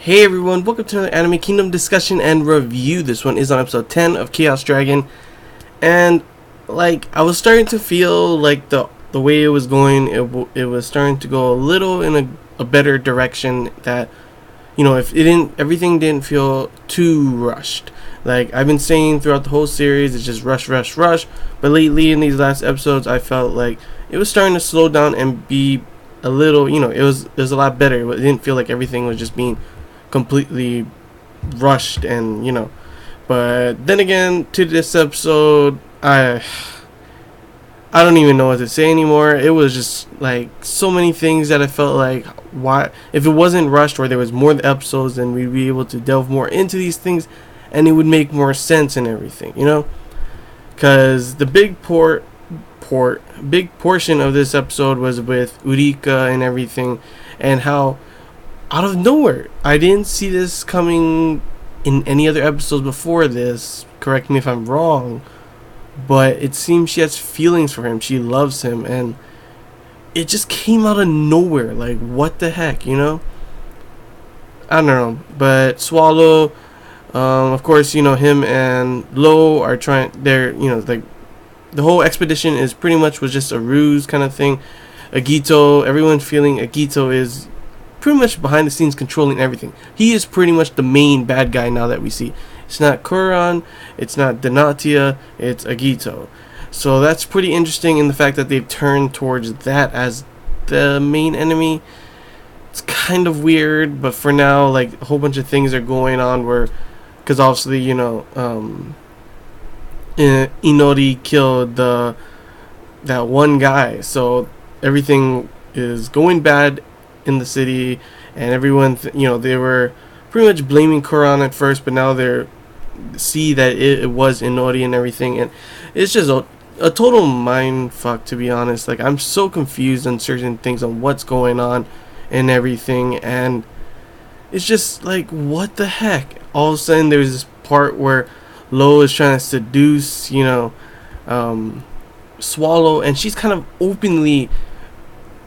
Hey everyone, welcome to another Anime Kingdom discussion and review. This one is on episode 10 of Chaos Dragon. And I was starting to feel like the way it was going, it was starting to go a little in a better direction, that if everything didn't feel too rushed. Like I've been saying throughout the whole series, it's just rush. But lately in these last episodes, I felt like it was starting to slow down and be a little, it was a lot better. It didn't feel like everything was just being completely rushed, and but then again, to this episode, I don't even know what to say anymore. It was just like so many things that I felt like, why, if it wasn't rushed or there was more episodes, then we'd be able to delve more into these things and it would make more sense and everything, because the big portion of this episode was with Urika and everything, and how out of nowhere, I didn't see this coming in any other episodes before this. Correct me if I'm wrong, but it seems she has feelings for him. She loves him, and it just came out of nowhere. Like, what the heck, I don't know. But Swallow, of course, him and Lo are trying. They're, the whole expedition is pretty much was just a ruse kind of thing. Agito, everyone's feeling Agito is pretty much behind the scenes controlling everything. He is pretty much the main bad guy now that we see. It's not Kuran, it's not Denatia, it's Agito. So that's pretty interesting in the fact that they've turned towards that as the main enemy. It's kind of weird, but for now, like, a whole bunch of things are going on where, because obviously, Inori killed that one guy, so everything is going bad in the city, and everyone they were pretty much blaming Kuran at first, but now they're see that it was Inori and everything, and it's just a total mind fuck, to be honest. Like, I'm so confused on certain things, on what's going on and everything, and it's just like, what the heck. All of a sudden there's this part where Lo is trying to seduce Swallow, and she's kind of openly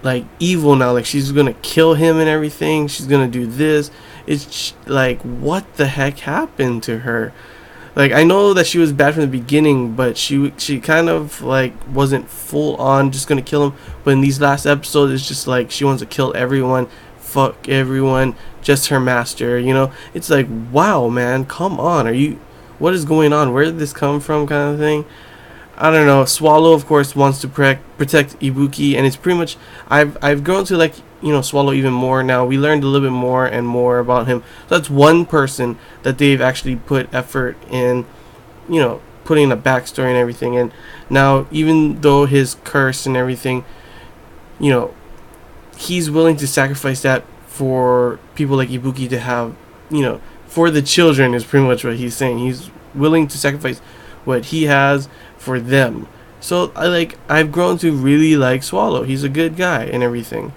like evil now, like she's gonna kill him and everything, she's gonna do this. It's like, what the heck happened to her? Like, I know that she was bad from the beginning, but she kind of like wasn't full on just gonna kill him, but in these last episodes it's just like she wants to kill everyone, fuck everyone, just her master. It's like, wow, man, come on, what is going on, where did this come from, kind of thing. I don't know. Swallow, of course, wants to protect Ibuki, and it's pretty much, I've grown to like Swallow even more now. We learned a little bit more and more about him. So that's one person that they've actually put effort in, putting a backstory and everything. And now, even though his curse and everything, he's willing to sacrifice that for people like Ibuki to have, for the children, is pretty much what he's saying. He's willing to sacrifice what he has for them. So I've grown to really like Swallow. He's a good guy and everything.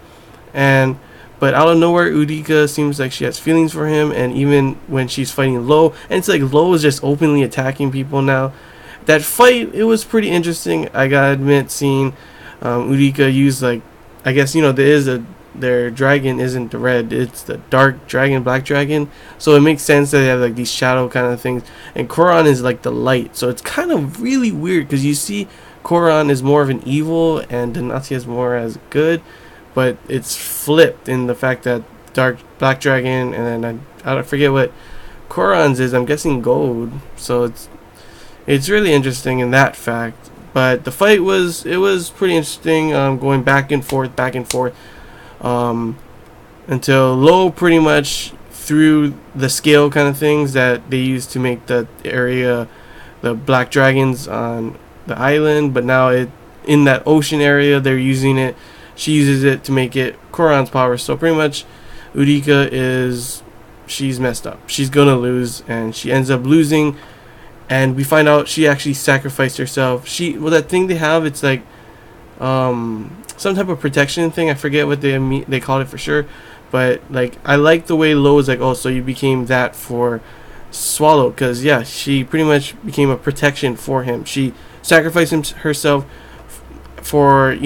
But out of nowhere, Urika seems like she has feelings for him, and even when she's fighting Lo, and it's like Lo is just openly attacking people now. That fight, it was pretty interesting, I gotta admit, seeing Urika use, like, I guess their dragon isn't the red, it's the dark dragon, black dragon, so it makes sense that they have like these shadow kind of things, and Kuran is like the light. So it's kind of really weird, because you see Kuran is more of an evil and Denatia is more as good, but it's flipped in the fact that black dragon, and then I don't forget what Kuran's is. I'm guessing gold. So it's really interesting in that fact. But the fight was pretty interesting, going back and forth, until Lo pretty much threw the scale kind of things that they used to make the black dragons on the island, but now in that ocean area they're using it. She uses it to make it Kuran's power. So pretty much Urika she's messed up. She's gonna lose, and she ends up losing, and we find out she actually sacrificed herself. That thing they have, it's like some type of protection thing. I forget what they called it for sure, but like, I like the way Lo is like, oh, so you became that for Swallow, because yeah, she pretty much became a protection for him. She sacrificed herself for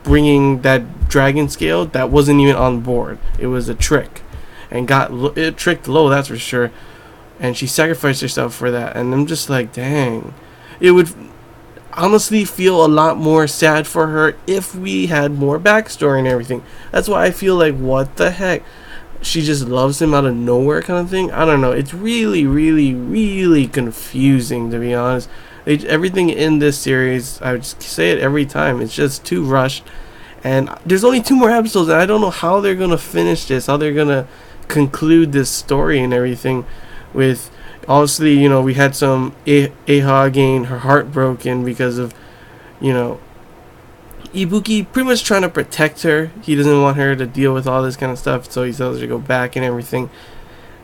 bringing that dragon scale that wasn't even on board. It was a trick, and got it tricked low, that's for sure. And she sacrificed herself for that. And I'm just like, dang. It would honestly feel a lot more sad for her if we had more backstory and everything. That's why I feel like, what the heck? She just loves him out of nowhere kind of thing. I don't know. It's really, really, really confusing, to be honest. Everything in this series, I just say it every time, it's just too rushed. And there's only 2 more episodes, and I don't know how they're going to finish this, how they're going to conclude this story and everything. With, obviously, you know, we had some Aha getting her heart broken because of, you know, Ibuki pretty much trying to protect her. He doesn't want her to deal with all this kind of stuff, so he tells her to go back and everything.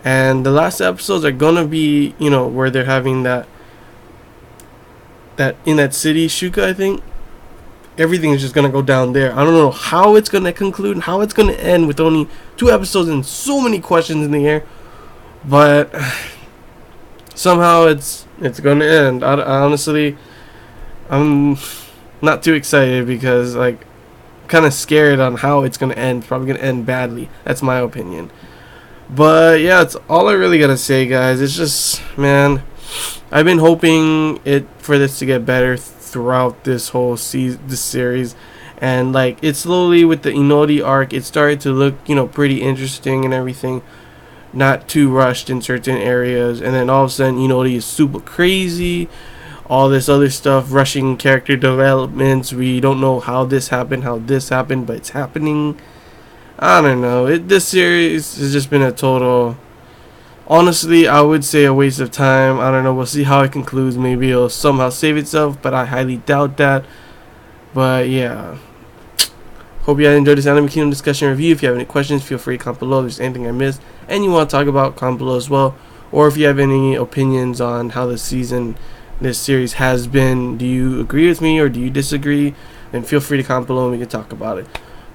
And the last episodes are gonna be, you know, where they're having that in that city, Shuka, I think. Everything is just gonna go down there. I don't know how it's gonna conclude and how it's gonna end with only 2 episodes and so many questions in the air. But somehow it's gonna end. I honestly, I'm not too excited because, like, I'm kind of scared on how it's gonna end. It's probably gonna end badly. That's my opinion. But yeah, that's all I really gotta say, guys. It's just, man, I've been hoping for this to get better throughout this whole this series. And like, it slowly, with the Inori arc, it started to look, you know, pretty interesting and everything. Not too rushed in certain areas, and then all of a sudden, Inori is super crazy. All this other stuff, rushing character developments. We don't know how this happened, but it's happening. I don't know. This series has just been a total, honestly, I would say a waste of time. I don't know. We'll see how it concludes. Maybe it'll somehow save itself, but I highly doubt that. But yeah. Hope you guys enjoyed this Anime Kingdom discussion review. If you have any questions, feel free to comment below. If there's anything I missed and you want to talk about, comment below as well. Or if you have any opinions on how this series has been, do you agree with me or do you disagree? Then feel free to comment below and we can talk about it.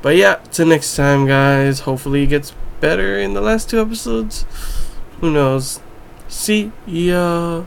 But yeah, till next time, guys. Hopefully it gets better in the last 2 episodes. Who knows? See ya.